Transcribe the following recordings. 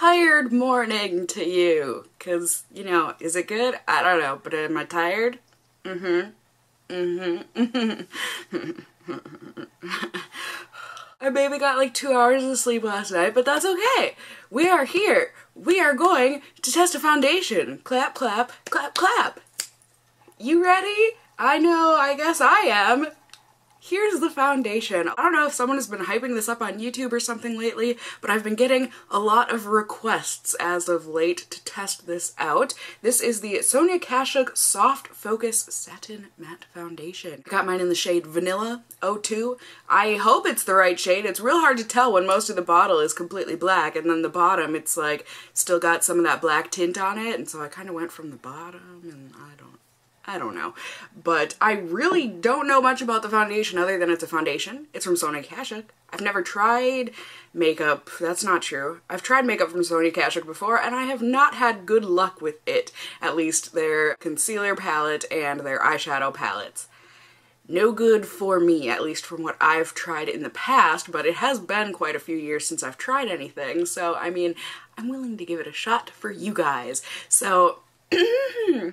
tired morning to you. Cause, you know, is it good? I don't know, but am I tired? I maybe got like 2 hours of sleep last night, but that's okay. We are here. We are going to test a foundation. Clap, clap, clap, clap. You ready? I know, I guess I am. Here's the foundation. I don't know if someone has been hyping this up on YouTube or something lately, but I've been getting a lot of requests as of late to test this out. This is the Sonia Kashuk Soft Focus Satin Matte Foundation. I got mine in the shade Vanilla 02. I hope it's the right shade. It's real hard to tell when most of the bottle is completely black, and then the bottom, it's like still got some of that black tint on it, and so I kind of went from the bottom, and I don't know. But I really don't know much about the foundation other than it's a foundation. It's from Sonia Kashuk. I've never tried makeup. That's not true. I've tried makeup from Sonia Kashuk before and I have not had good luck with it. At least their concealer palette and their eyeshadow palettes. No good for me, at least from what I've tried in the past, but it has been quite a few years since I've tried anything. So, I mean, I'm willing to give it a shot for you guys. So,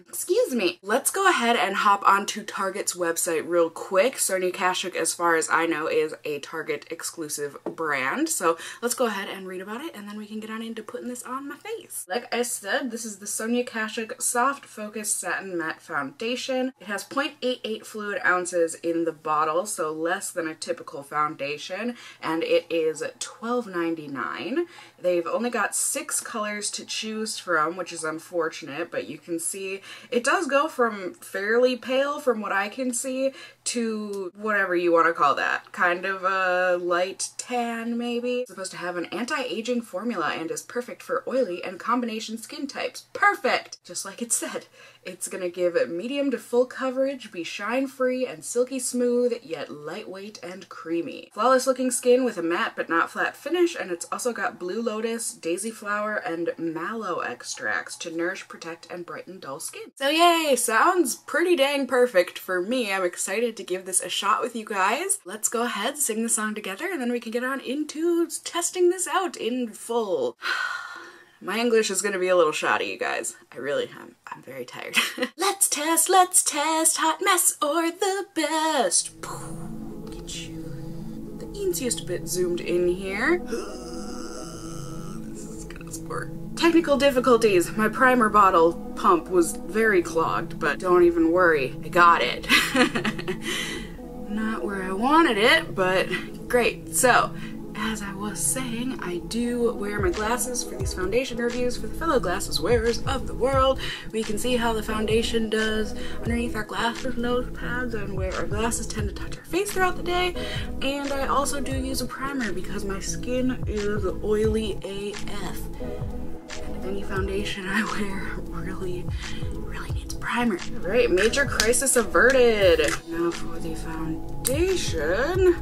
excuse me. Let's go ahead and hop onto Target's website real quick. Sonia Kashuk, as far as I know, is a Target exclusive brand. So let's go ahead and read about it and then we can get on into putting this on my face. Like I said, this is the Sonia Kashuk Soft Focus Satin Matte Foundation. It has 0.88 fluid ounces in the bottle, so less than a typical foundation, and it is $12.99. They've only got 6 colors to choose from, which is unfortunate, but you can see it does go from fairly pale from what I can see to whatever you want to call that. Kind of a light tan maybe. It's supposed to have an anti-aging formula and is perfect for oily and combination skin types. Perfect! Just like it said. It's gonna give medium to full coverage, be shine-free and silky smooth, yet lightweight and creamy. Flawless looking skin with a matte but not flat finish, and it's also got blue lotus, daisy flower, and mallow extracts to nourish, protect, and brighten dull skin. So yay! Sounds pretty dang perfect for me. I'm excited to give this a shot with you guys. Let's go ahead, sing the song together, and then we can get on into testing this out in full. My English is gonna be a little shoddy, you guys. I'm very tired. Let's test, hot mess or the best. Get you the easiest bit zoomed in here. This is gonna squirt. Technical difficulties. My primer bottle pump was very clogged, but don't even worry, I got it. Not where I wanted it, but great. So, as I was saying, I do wear my glasses for these foundation reviews for the fellow glasses wearers of the world. We can see how the foundation does underneath our glasses nose pads and where our glasses tend to touch our face throughout the day. And I also do use a primer because my skin is oily AF. And any foundation I wear really needs primer. All right, major crisis averted. Now for the foundation.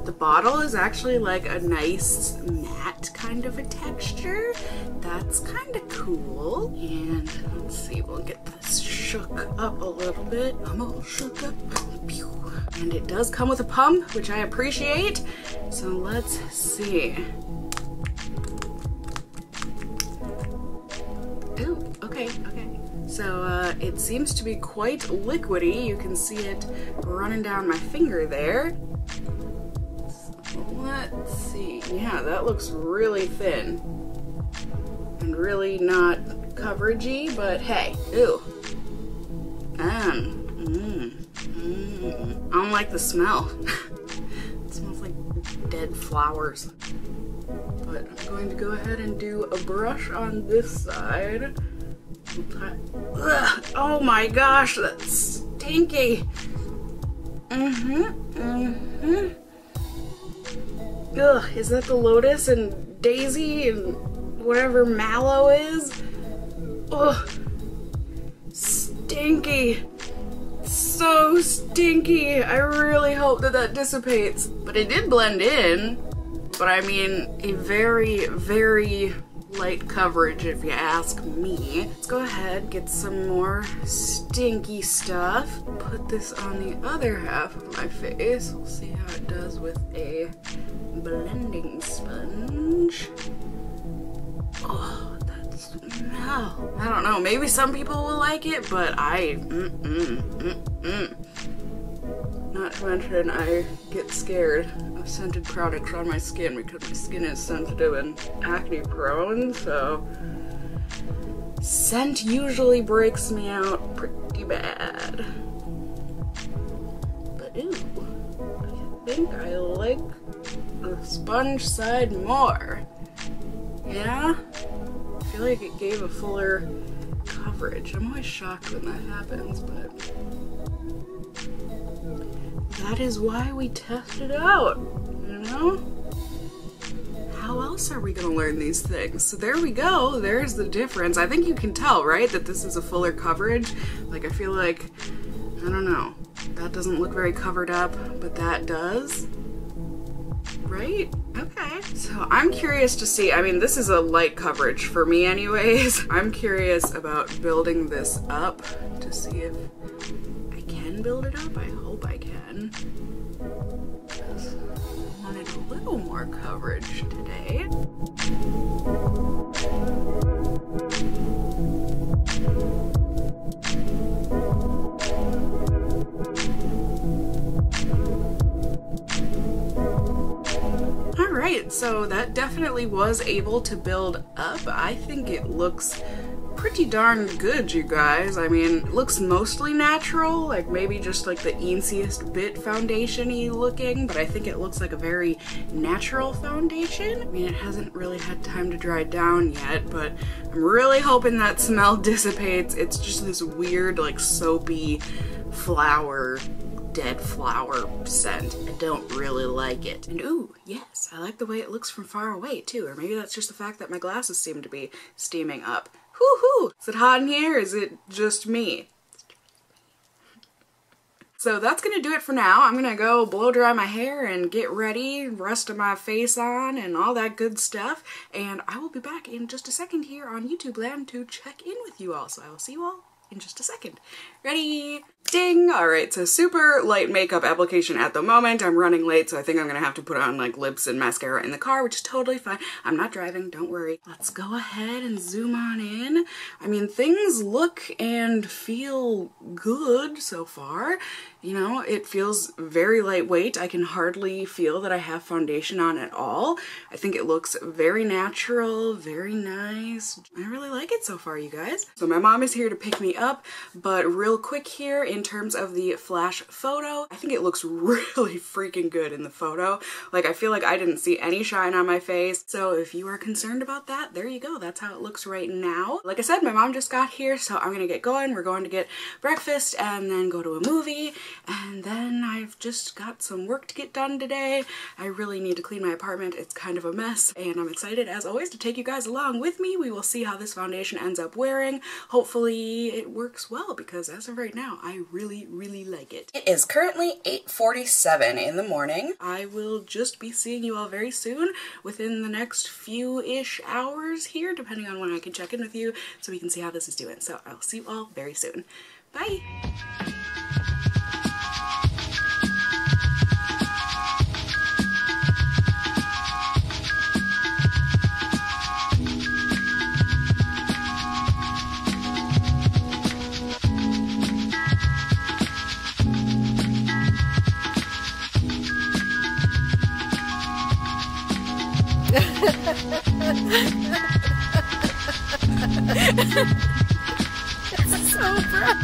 The bottle is actually like a nice matte kind of a texture. That's kind of cool. And let's see, we'll get this shook up a little bit. I'm all shook up. And it does come with a pump, which I appreciate. So let's see. Ooh, okay. So it seems to be quite liquidy. You can see it running down my finger there. Let's see. Yeah, that looks really thin and really not coveragey, but hey, ooh. I don't like the smell. It smells like dead flowers. But I'm going to go ahead and do a brush on this side. Ugh, oh my gosh, that's stinky. Ugh, is that the lotus and daisy and whatever mallow is? Ugh, stinky. So stinky. I really hope that that dissipates. But it did blend in. But I mean, a very light coverage if you ask me. Let's go ahead, get some more stinky stuff. Put this on the other half of my face. We'll see how it does with a blending sponge. Oh, that's, no. I don't know, maybe some people will like it, but Not to mention, I get scared of scented products on my skin because my skin is sensitive and acne prone, so scent usually breaks me out pretty bad. But ooh, I think I like the sponge side more. Yeah? I feel like it gave a fuller coverage. I'm always shocked when that happens, but that is why we test it out, you know? How else are we gonna learn these things? So there we go, there's the difference. I think you can tell, right, that this is a fuller coverage. Like, I feel like, I don't know, that doesn't look very covered up, but that does, right? Okay, so I'm curious to see, I mean, this is a light coverage for me anyways. I'm curious about building this up to see if I can build it up. I hope I can. Because I wanted a little more coverage today. Alright, so that definitely was able to build up. I think it looks pretty darn good, you guys. I mean, it looks mostly natural, like maybe just like the easiest bit foundation-y looking, but I think it looks like a very natural foundation. I mean, it hasn't really had time to dry down yet, but I'm really hoping that smell dissipates. It's just this weird, like, soapy flower, dead flower scent. I don't really like it. And ooh, yes, I like the way it looks from far away too, or maybe that's just the fact that my glasses seem to be steaming up. Woohoo! Is it hot in here? Is it just me? So that's gonna do it for now. I'm gonna go blow dry my hair and get ready, rest of my face on and all that good stuff. And I will be back in just a second here on YouTube Land to check in with you all. So I will see you all in just a second. Ready? Ding! Alright, so super light makeup application at the moment. I'm running late, so I think I'm gonna have to put on like lips and mascara in the car, which is totally fine. I'm not driving, don't worry. Let's go ahead and zoom on in. I mean, things look and feel good so far. You know, it feels very lightweight. I can hardly feel that I have foundation on at all. I think it looks very natural, very nice. I really like it so far, you guys. So my mom is here to pick me up, but real quick here, in terms of the flash photo, I think it looks really freaking good in the photo. Like, I feel like I didn't see any shine on my face. So if you are concerned about that, there you go. That's how it looks right now. Like I said, my mom just got here, so I'm gonna get going. We're going to get breakfast and then go to a movie. And then I've just got some work to get done today. I really need to clean my apartment. It's kind of a mess. And I'm excited, as always, to take you guys along with me. We will see how this foundation ends up wearing. Hopefully it works well, because as of right now, I really like it. It is currently 8:47 in the morning. I will just be seeing you all very soon, within the next few-ish hours here, depending on when I can check in with you, so we can see how this is doing. So I'll see you all very soon. Bye! It's so bright.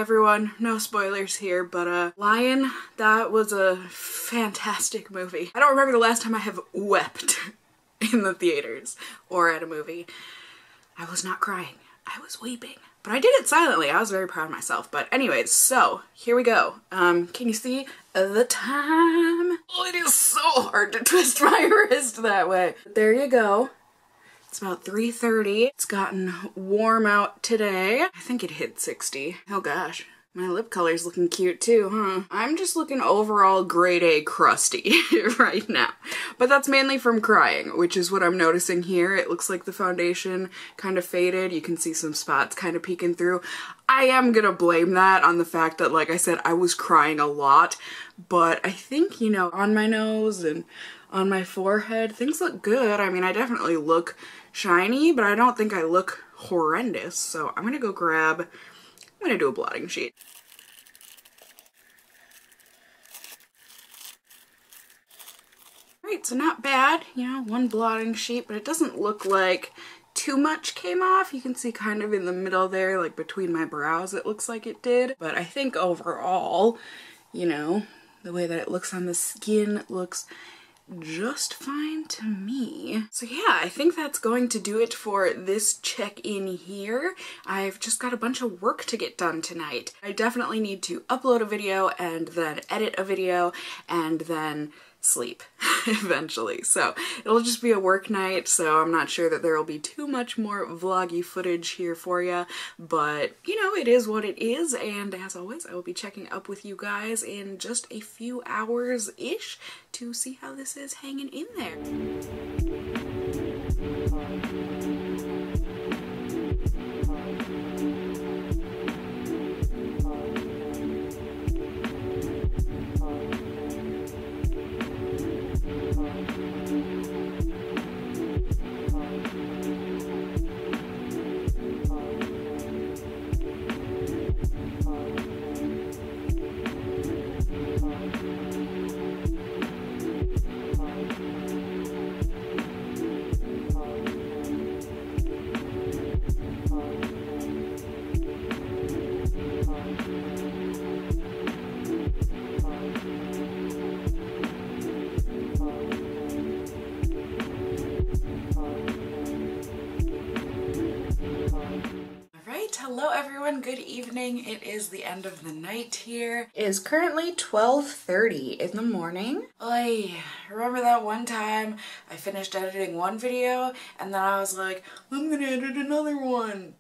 everyone, no spoilers here, but Lion, that was a fantastic movie. I don't remember the last time I have wept in the theaters or at a movie. I was not crying, I was weeping. But I did it silently. I was very proud of myself. But anyways, so here we go. Can you see the time? Oh, it is so hard to twist my wrist that way. But there you go. It's about 3:30. It's gotten warm out today. I think it hit 60. Oh gosh. My lip color's looking cute too, huh? I'm just looking overall grade A crusty right now. But that's mainly from crying, which is what I'm noticing here. It looks like the foundation kind of faded. You can see some spots kind of peeking through. I am gonna blame that on the fact that, like I said, I was crying a lot. But I think, you know, on my nose and on my forehead, things look good. I mean, I definitely look shiny, but I don't think I look horrendous. So I'm gonna go grab... I'm gonna do a blotting sheet. Alright, so not bad, you know, one blotting sheet, but it doesn't look like too much came off. You can see kind of in the middle there, like between my brows, it looks like it did. But I think overall, you know, the way that it looks on the skin looks just fine to me. So yeah, I think that's going to do it for this check-in here. I've just got a bunch of work to get done tonight. I definitely need to upload a video and then edit a video and then sleep eventually. So it'll just be a work night, so I'm not sure that there will be too much more vloggy footage here for you, but you know, it is what it is, and as always, I will be checking up with you guys in just a few hours-ish to see how this is hanging in there. Hello everyone, good evening. It is the end of the night here. It is currently 12:30 in the morning. Oy, remember that one time I finished editing one video and then I was like, I'm gonna edit another one.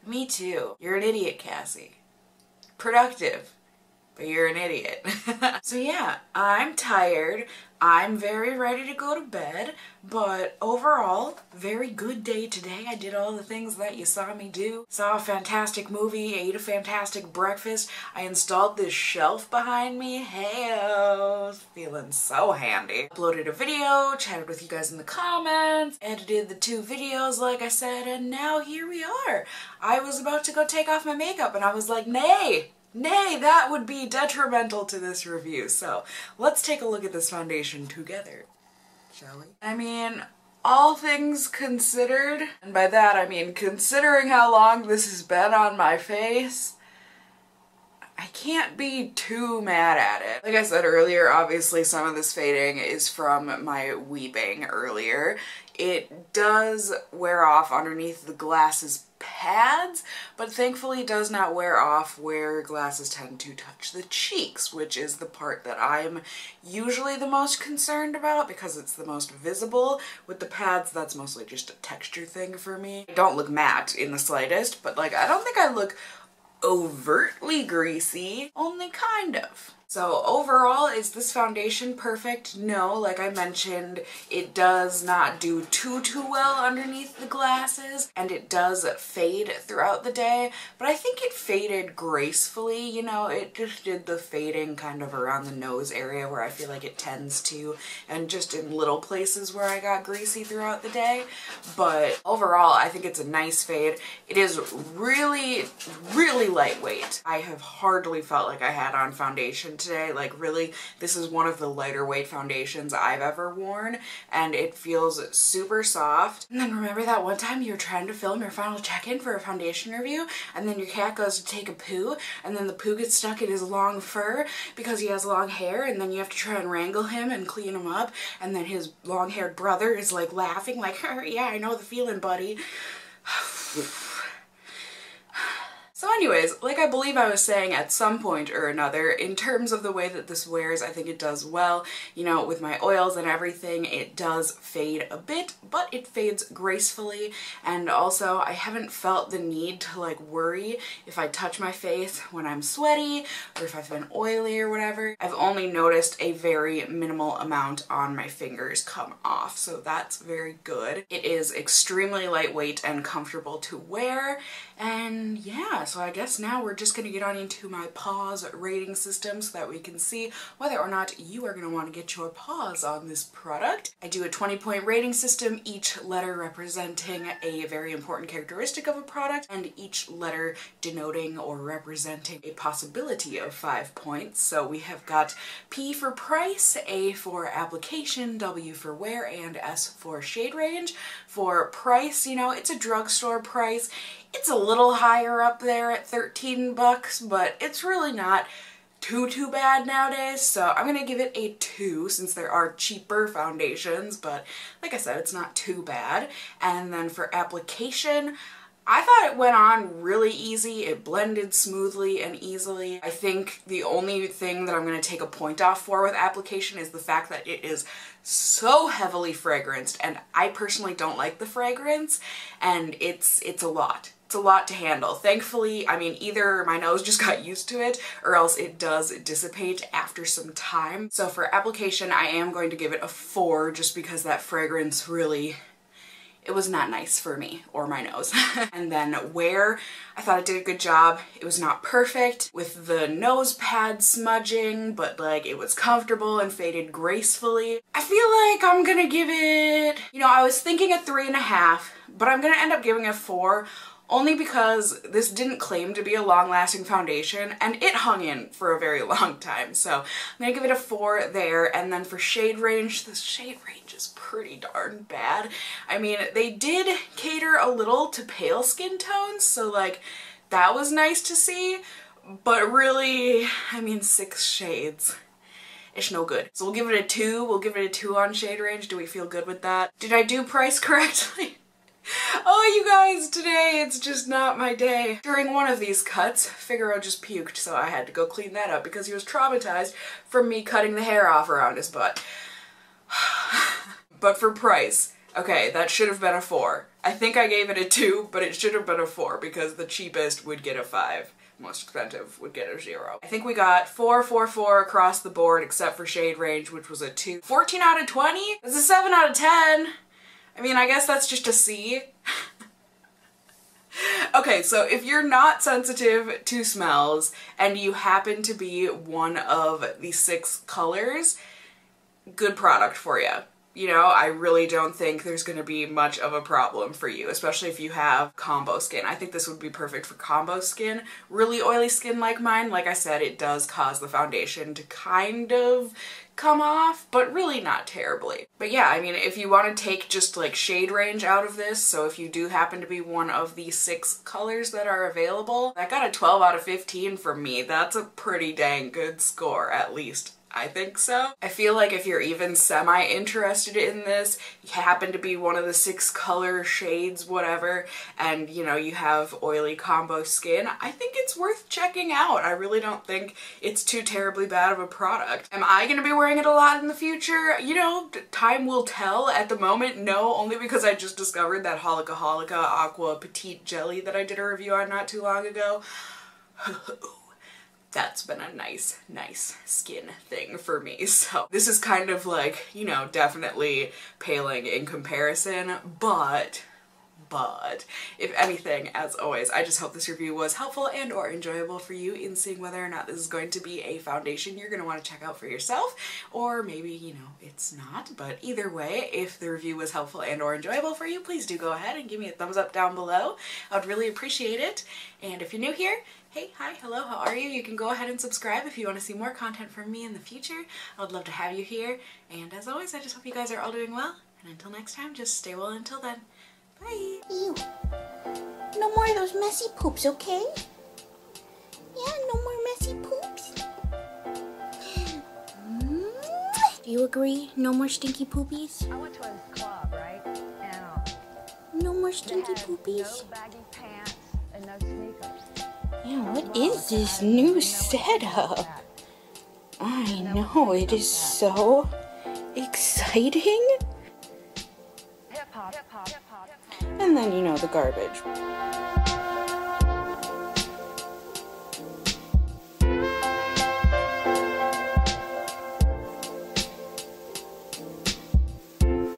Me too. You're an idiot, Cassie. Productive, but you're an idiot. So yeah, I'm tired. I'm very ready to go to bed, but overall, very good day today. I did all the things that you saw me do. Saw a fantastic movie, ate a fantastic breakfast. I installed this shelf behind me. Hey-o, feeling so handy. Uploaded a video, chatted with you guys in the comments, edited the 2 videos like I said, and now here we are. I was about to go take off my makeup and I was like, nay! Nay, that would be detrimental to this review. So let's take a look at this foundation together, shall we? I mean, all things considered, and by that I mean considering how long this has been on my face, I can't be too mad at it. Like I said earlier, obviously some of this fading is from my weeping earlier. It does wear off underneath the glasses pads, but thankfully does not wear off where glasses tend to touch the cheeks, which is the part that I'm usually the most concerned about because it's the most visible. With the pads, that's mostly just a texture thing for me. I don't look matte in the slightest, but like I don't think I look overtly greasy, only kind of. So overall, is this foundation perfect? No, like I mentioned, it does not do too well underneath the glasses, and it does fade throughout the day, but I think it faded gracefully, you know, it just did the fading kind of around the nose area where I feel like it tends to, and just in little places where I got greasy throughout the day. But overall, I think it's a nice fade. It is really, really lightweight. I have hardly felt like I had on foundation foundation today. Like really, this is one of the lighter weight foundations I've ever worn, and it feels super soft. And then remember that one time you were trying to film your final check-in for a foundation review, and then your cat goes to take a poo, and then the poo gets stuck in his long fur because he has long hair, and then you have to try and wrangle him and clean him up, and then his long-haired brother is like laughing like, yeah, I know the feeling, buddy. So anyways, like I believe I was saying at some point or another, in terms of the way that this wears, I think it does well. You know, with my oils and everything, it does fade a bit, but it fades gracefully. And also, I haven't felt the need to like worry if I touch my face when I'm sweaty or if I've been oily or whatever. I've only noticed a very minimal amount on my fingers come off, so that's very good. It is extremely lightweight and comfortable to wear, and yeah, so I guess now we're just gonna get on into my paws rating system so that we can see whether or not you are gonna want to get your paws on this product. I do a 20-point rating system, each letter representing a very important characteristic of a product, and each letter denoting or representing a possibility of 5 points. So we have got P for price, A for application, W for wear, and S for shade range. For price, you know, it's a drugstore price. It's a little higher up there at 13 bucks, but it's really not too bad nowadays, so I'm gonna give it a 2 since there are cheaper foundations, but like I said, it's not too bad. And then for application, I thought it went on really easy. It blended smoothly and easily. I think the only thing that I'm going to take a point off for with application is the fact that it is so heavily fragranced, and I personally don't like the fragrance, and it's a lot. It's a lot to handle. Thankfully, I mean, either my nose just got used to it or else it does dissipate after some time. So for application, I am going to give it a 4 just because that fragrance really, it was not nice for me or my nose. And then wear, I thought it did a good job. It was not perfect with the nose pad smudging, but like it was comfortable and faded gracefully. I feel like I'm gonna give it, you know, I was thinking a 3.5, but I'm gonna end up giving it a 4. Only because this didn't claim to be a long-lasting foundation, and it hung in for a very long time. So I'm gonna give it a 4 there. And then for shade range, the shade range is pretty darn bad. I mean, they did cater a little to pale skin tones, so like that was nice to see, but really, I mean, 6 shades. It's no good. So we'll give it a 2. We'll give it a 2 on shade range. Do we feel good with that? Did I do price correctly? Oh, you guys, today it's just not my day. During one of these cuts, Figaro just puked, so I had to go clean that up because he was traumatized from me cutting the hair off around his butt. But for price, okay, that should have been a 4. I think I gave it a 2, but it should have been a 4 because the cheapest would get a 5. Most expensive would get a 0. I think we got 4, 4, 4 across the board except for shade range, which was a 2. 14 out of 20? That's a 7 out of 10. I mean, I guess that's just a C. Okay, so if you're not sensitive to smells and you happen to be one of the 6 colors, good product for you. You know, I really don't think there's going to be much of a problem for you, especially if you have combo skin. I think this would be perfect for combo skin. Really oily skin like mine, like I said, it does cause the foundation to kind of come off, but really not terribly. But yeah, I mean, if you want to take just like shade range out of this, so if you do happen to be one of the 6 colors that are available, that got a 12 out of 15 for me. That's a pretty dang good score, at least I think so. I feel like if you're even semi-interested in this, you happen to be one of the 6 color shades, whatever, and you know, you have oily combo skin, I think it's worth checking out. I really don't think it's too terribly bad of a product. Am I gonna be wearing it a lot in the future? You know, time will tell. At the moment, no, only because I just discovered that Holika Holika Aqua Petite Jelly that I did a review on not too long ago. That's been a nice skin thing for me. So this is kind of like, you know, definitely paling in comparison, but if anything, as always, I just hope this review was helpful and or enjoyable for you in seeing whether or not this is going to be a foundation you're going to want to check out for yourself, or maybe, you know, it's not. But either way, if the review was helpful and or enjoyable for you, please do go ahead and give me a thumbs up down below. I would really appreciate it. And if you're new here, Hey, hi, hello, how are you? You can go ahead and subscribe if you want to see more content from me in the future. I would love to have you here. And as always, I just hope you guys are all doing well. And until next time, just stay well until then. Bye! Ew. No more of those messy poops, okay? Yeah, no more messy poops. Do you agree? No more stinky poopies? I went to a club, right? And No more they stinky had poopies? no baggy pants and no sneakers. Yeah, what is this new setup? I know, it is so exciting. Hip hop, hip hop, hip hop, hip hop. And then, you know, the garbage.